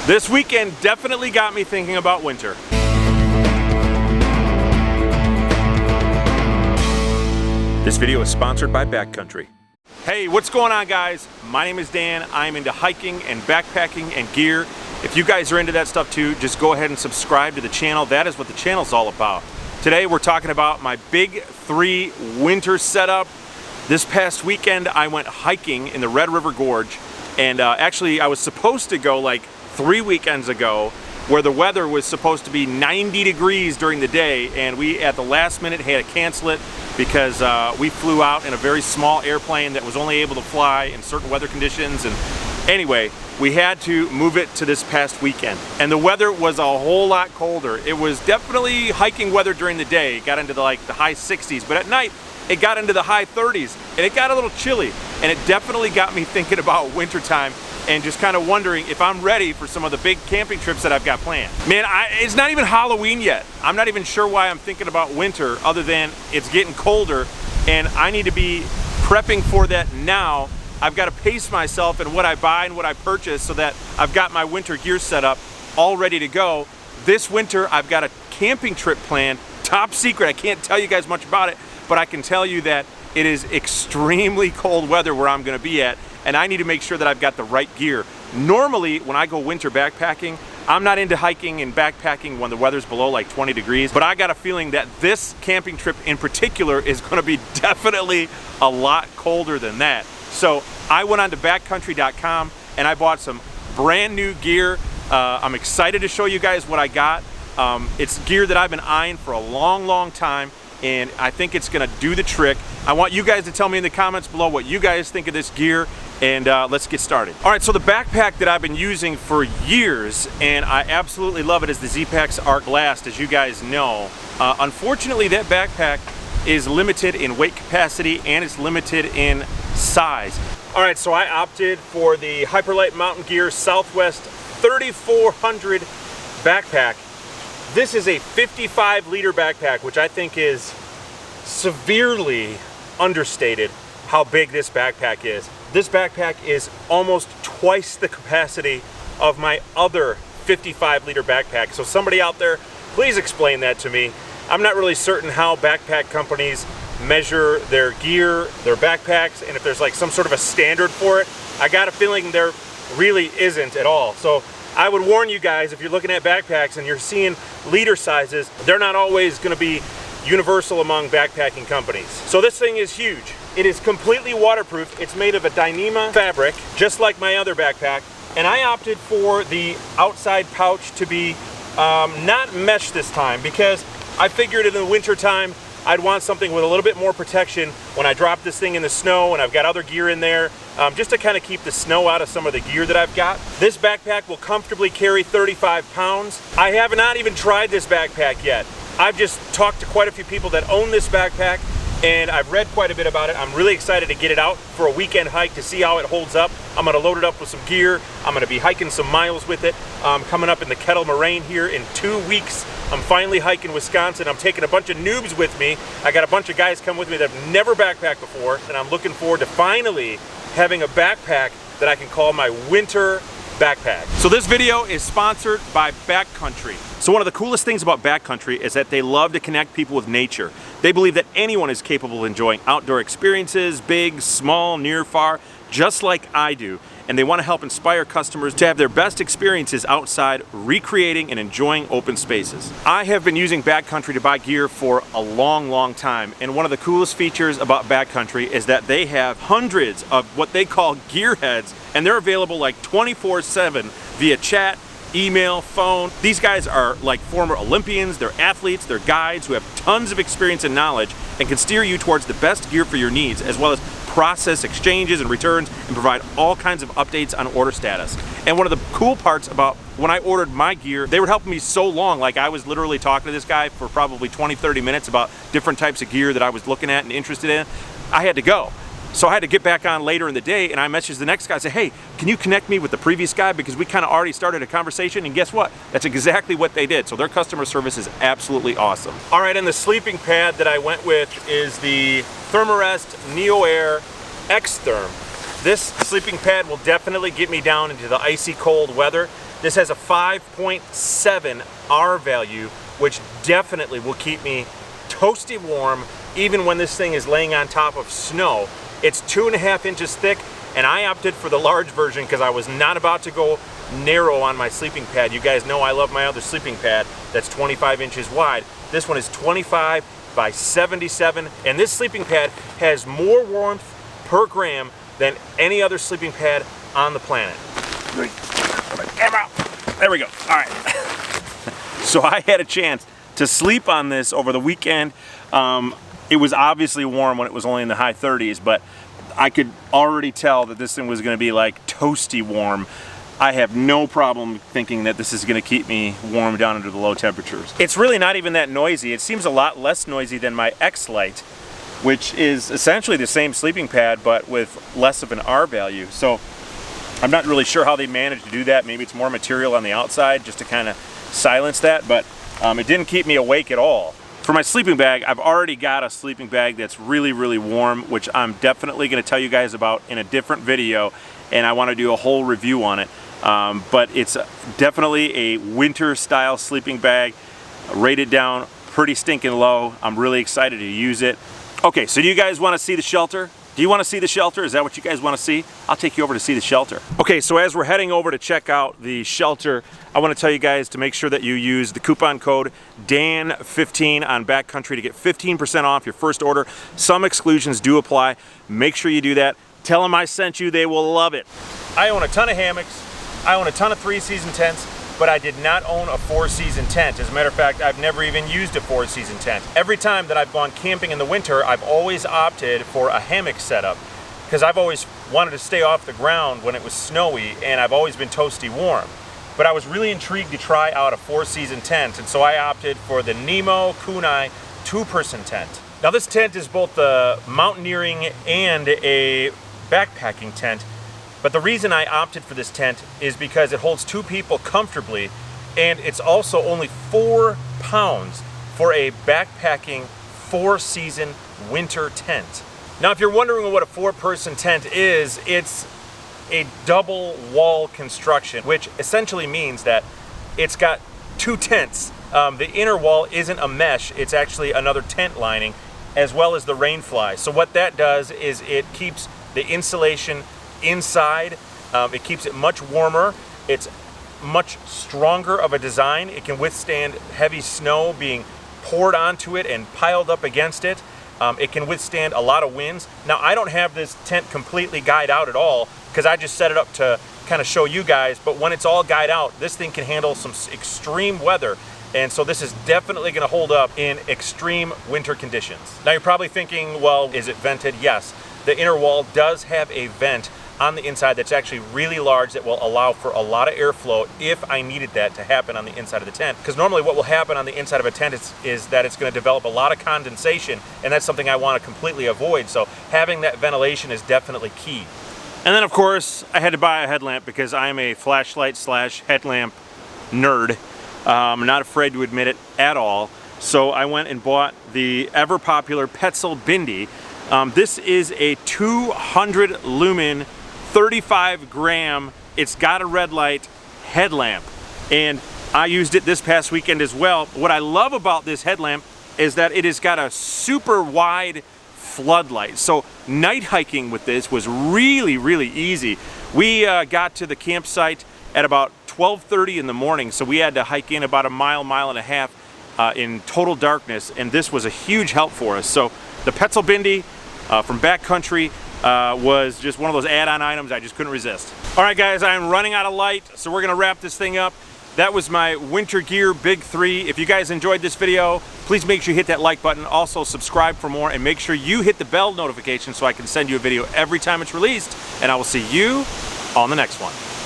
This weekend definitely got me thinking about winter. This video is sponsored by Backcountry. Hey, what's going on, guys? My name is Dan. I'm into hiking and backpacking and gear. If you guys are into that stuff too, just go ahead and subscribe to the channel. That is what the channel's all about. Today we're talking about my big 3 winter setup. This past weekend I went hiking in the Red River Gorge, and actually I was supposed to go like 3 weekends ago, where the weather was supposed to be 90 degrees during the day, and we at the last minute had to cancel it because we flew out in a very small airplane that was only able to fly in certain weather conditions. And anyway, we had to move it to this past weekend, and the weather was a whole lot colder. It was definitely hiking weather during the day. It got into the high 60s, but at night it got into the high 30s, and it got a little chilly, and it definitely got me thinking about wintertime and just kind of wondering if I'm ready for some of the big camping trips that I've got planned. Man, it's not even Halloween yet. I'm not even sure why I'm thinking about winter, other than it's getting colder and I need to be prepping for that now. I've got to pace myself in what I buy and what I purchase so that I've got my winter gear set up all ready to go. This winter I've got a camping trip planned, top secret. I can't tell you guys much about it, but I can tell you that it is extremely cold weather where I'm going to be at, and I need to make sure that I've got the right gear. Normally, when I go winter backpacking, I'm not into hiking and backpacking when the weather's below like 20 degrees, but I got a feeling that this camping trip in particular is going to be definitely a lot colder than that. So I went on to backcountry.com and I bought some brand new gear. I'm excited to show you guys what I got. It's gear that I've been eyeing for a long time, and I think it's gonna do the trick. I want you guys to tell me in the comments below what you guys think of this gear, and let's get started. All right, so the backpack that I've been using for years, and I absolutely love it, is the Z-Packs Arc Blast, as you guys know. Unfortunately, that backpack is limited in weight capacity and it's limited in size. All right, so I opted for the Hyperlight Mountain Gear Southwest 3400 backpack. This is a 55-liter backpack, which I think is severely understated how big this backpack is. This backpack is almost twice the capacity of my other 55-liter backpack. So somebody out there, please explain that to me. I'm not really certain how backpack companies measure their gear, their backpacks, and if there's like some sort of a standard for it. I got a feeling there really isn't at all. So I would warn you guys, if you're looking at backpacks and you're seeing liter sizes, they're not always going to be universal among backpacking companies. So this thing is huge. It is completely waterproof. It's made of a Dyneema fabric, just like my other backpack. And I opted for the outside pouch to be not mesh this time, because I figured in the winter time I'd want something with a little bit more protection when I drop this thing in the snow, and I've got other gear in there, just to kind of keep the snow out of some of the gear that I've got. This backpack will comfortably carry 35 pounds. I have not even tried this backpack yet. I've just talked to quite a few people that own this backpack, and I've read quite a bit about it. I'm really excited to get it out for a weekend hike to see how it holds up. I'm gonna load it up with some gear. I'm gonna be hiking some miles with it. Coming up in the Kettle Moraine here in 2 weeks. I'm finally hiking Wisconsin. I'm taking a bunch of noobs with me. I got a bunch of guys come with me that have never backpacked before, and I'm looking forward to finally having a backpack that I can call my winter backpack. So this video is sponsored by Backcountry. So one of the coolest things about Backcountry is that they love to connect people with nature. They believe that anyone is capable of enjoying outdoor experiences, big, small, near, far, just like I do. And they want to help inspire customers to have their best experiences outside, recreating and enjoying open spaces. I have been using Backcountry to buy gear for a long time, and one of the coolest features about Backcountry is that they have hundreds of what they call gearheads, and they're available like 24/7 via chat, email, phone. These guys are like former Olympians, they're athletes, they're guides who have tons of experience and knowledge and can steer you towards the best gear for your needs, as well as process exchanges and returns and provide all kinds of updates on order status. And one of the cool parts about when I ordered my gear, they were helping me so long. Like, I was literally talking to this guy for probably 20-30 minutes about different types of gear that I was looking at and interested in. I had to go. So I had to get back on later in the day, and I messaged the next guy and said, hey, can you connect me with the previous guy? Because we kind of already started a conversation, and guess what? That's exactly what they did. So their customer service is absolutely awesome. All right, and the sleeping pad that I went with is the Thermarest Neo Air X-Therm. This sleeping pad will definitely get me down into the icy cold weather. This has a 5.7 R value, which definitely will keep me toasty warm even when this thing is laying on top of snow. It's 2.5 inches thick, and I opted for the large version because I was not about to go narrow on my sleeping pad. You guys know I love my other sleeping pad that's 25 inches wide. This one is 25 by 77, and this sleeping pad has more warmth per gram than any other sleeping pad on the planet. There we go. All right. So I had a chance to sleep on this over the weekend. It was obviously warm when it was only in the high 30s, but I could already tell that this thing was going to be like toasty warm. I have no problem thinking that this is going to keep me warm down under the low temperatures. It's really not even that noisy. It seems a lot less noisy than my X-Lite, which is essentially the same sleeping pad but with less of an R value. So I'm not really sure how they managed to do that. Maybe it's more material on the outside just to kind of silence that, but it didn't keep me awake at all. For my sleeping bag, I've already got a sleeping bag that's really, really warm, which I'm definitely going to tell you guys about in a different video, and I want to do a whole review on it. But it's definitely a winter style sleeping bag, rated down pretty stinking low. I'm really excited to use it. Okay, so do you guys want to see the shelter? Do you want to see the shelter? Is that what you guys want to see? I'll take you over to see the shelter. Okay, so as we're heading over to check out the shelter, I want to tell you guys to make sure that you use the coupon code DAN15 on Backcountry to get 15% off your first order. Some exclusions do apply. Make sure you do that. Tell them I sent you, they will love it. I own a ton of hammocks. I own a ton of 3-season tents, but I did not own a 4-season tent. As a matter of fact, I've never even used a 4-season tent. Every time that I've gone camping in the winter, I've always opted for a hammock setup because I've always wanted to stay off the ground when it was snowy, and I've always been toasty warm. But I was really intrigued to try out a 4-season tent, and so I opted for the Nemo Kunai 2-person tent. Now this tent is both a mountaineering and a backpacking tent. But the reason I opted for this tent is because it holds 2 people comfortably, and it's also only 4 pounds for a backpacking 4-season winter tent. Now, if you're wondering what a 4-person tent is, it's a double wall construction, which essentially means that it's got 2 tents. The inner wall isn't a mesh, it's actually another tent lining, as well as the rain fly. So what that does is it keeps the insulation inside. It keeps it much warmer. It's much stronger of a design. It can withstand heavy snow being poured onto it and piled up against it. It can withstand a lot of winds. Now, I don't have this tent completely guyed out at all because I just set it up to kind of show you guys, but when it's all guyed out, this thing can handle some extreme weather. And so this is definitely going to hold up in extreme winter conditions. Now you're probably thinking, well, is it vented? Yes. The inner wall does have a vent on the inside that's actually really large that will allow for a lot of airflow if I needed that to happen on the inside of the tent. Because normally what will happen on the inside of a tent is that it's going to develop a lot of condensation, and that's something I want to completely avoid. So having that ventilation is definitely key. And then of course I had to buy a headlamp because I am a flashlight / headlamp nerd. I'm not afraid to admit it at all. So I went and bought the ever popular Petzl Bindi. This is a 200 lumen 35 gram, it's got a red light headlamp, and I used it this past weekend as well. What I love about this headlamp is that it has got a super wide floodlight, so night hiking with this was really, really easy. We got to the campsite at about 12:30 in the morning, so we had to hike in about a mile and a half in total darkness, and this was a huge help for us. So the Petzl Bindi from Backcountry was just one of those add-on items I just couldn't resist. All right guys, I'm running out of light, so we're gonna wrap this thing up. That was my winter gear big 3. If you guys enjoyed this video, please make sure you hit that like button. Also subscribe for more, and make sure you hit the bell notification so I can send you a video every time it's released. And I will see you on the next one.